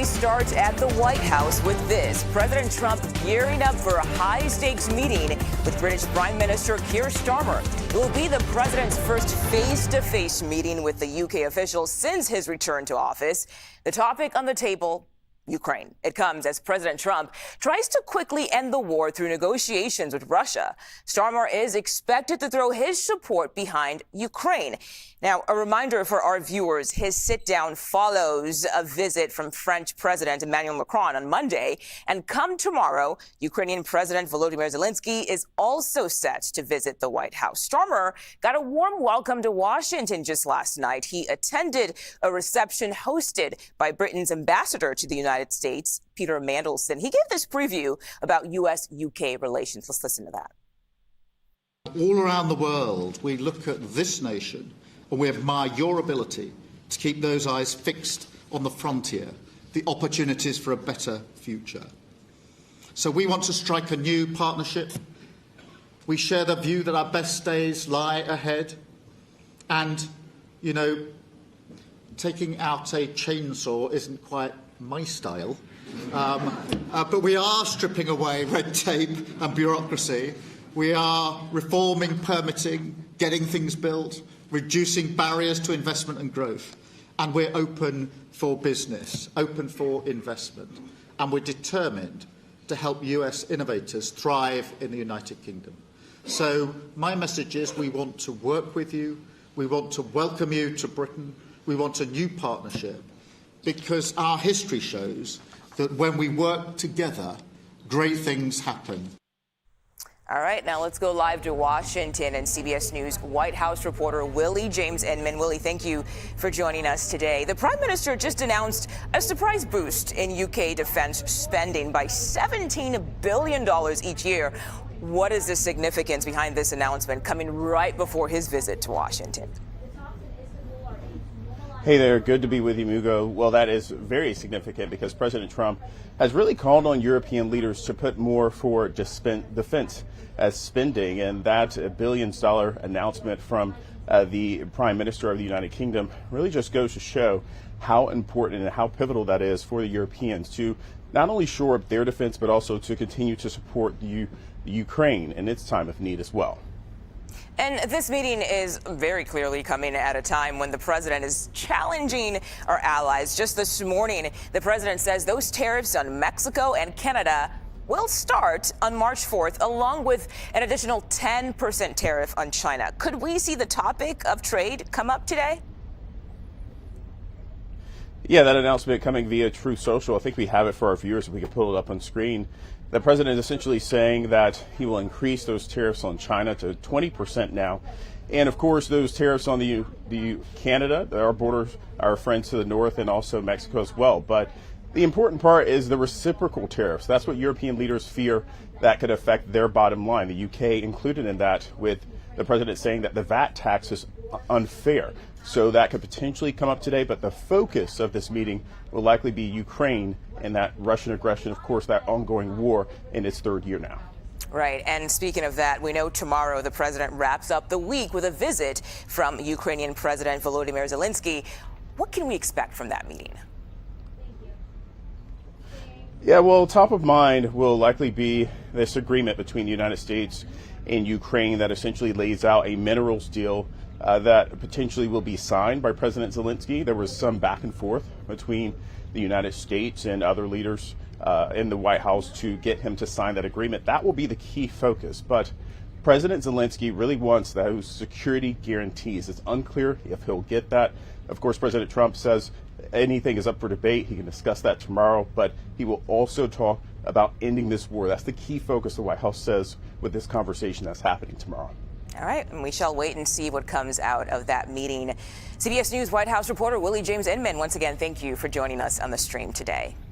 start at the White House with this. President Trump gearing up for a high-stakes meeting with British Prime Minister Keir Starmer. It will be the president's first face-to-face meeting with the UK officials since his return to office. The topic on the table: Ukraine. It comes as President Trump tries to quickly end the war through negotiations with Russia. Starmer is expected to throw his support behind Ukraine. Now, a reminder for our viewers, his sit-down follows a visit from French President Emmanuel Macron on Monday. And come tomorrow, Ukrainian President Volodymyr Zelensky is also set to visit the White House. Starmer got a warm welcome to Washington just last night. He attended a reception hosted by Britain's ambassador to the United States, Peter Mandelson. He gave this preview about U.S.-UK relations. Let's listen to that. All around the world, we look at this nation and we admire your ability to keep those eyes fixed on the frontier, the opportunities for a better future. So we want to strike a new partnership. We share the view that our best days lie ahead. And, you know, taking out a chainsaw isn't quite my style. But we are stripping away red tape and bureaucracy. We are reforming permitting, getting things built, reducing barriers to investment and growth. And we're open for business, open for investment. And we're determined to help US innovators thrive in the United Kingdom. So my message is we want to work with you. We want to welcome you to Britain. We want a new partnership because our history shows that when we work together, great things happen. All right, now let's go live to Washington and CBS News White House reporter Willie James Inman. Willie, thank you for joining us today. The Prime Minister just announced a surprise boost in UK defense spending by $17 billion each year. What is the significance behind this announcement coming right before his visit to Washington? Hey there, good to be with you, Mugo. Well, that is very significant because President Trump has really called on European leaders to put more for defense as spending, and that $1 billion announcement from the Prime Minister of the United Kingdom really just goes to show how important and how pivotal that is for the Europeans to not only shore up their defense, but also to continue to support Ukraine in its time of need as well. And this meeting is very clearly coming at a time when the president is challenging our allies. Just this morning, the president says those tariffs on Mexico and Canada will start on March 4th, along with an additional 10% tariff on China. Could we see the topic of trade come up today? Yeah, that announcement coming via Truth Social. I think we have it for our viewers if we could pull it up on screen. The president is essentially saying that he will increase those tariffs on China to 20% now. And of course, those tariffs on the Canada, our borders, our friends to the north, and also Mexico as well. But the important part is the reciprocal tariffs. That's what European leaders fear that could affect their bottom line. The UK included in that, with the president saying that the VAT tax is unfair. So that could potentially come up today, but the focus of this meeting will likely be Ukraine and that Russian aggression, of course, that ongoing war in its third year now. Right. And speaking of that, we know tomorrow the president wraps up the week with a visit from Ukrainian President Volodymyr Zelensky. What can we expect from that meeting? Yeah, well, top of mind will likely be this agreement between the United States and Ukraine that essentially lays out a minerals deal that potentially will be signed by President Zelensky. There was some back and forth between the United States and other leaders in the White House to get him to sign that agreement. That will be the key focus. But President Zelensky really wants those security guarantees. It's unclear if he'll get that. Of course, President Trump says anything is up for debate. He can discuss that tomorrow, but he will also talk about ending this war. That's the key focus, the White House says, with this conversation that's happening tomorrow. All right, and we shall wait and see what comes out of that meeting. CBS News White House reporter Willie James Inman, once again, thank you for joining us on the stream today.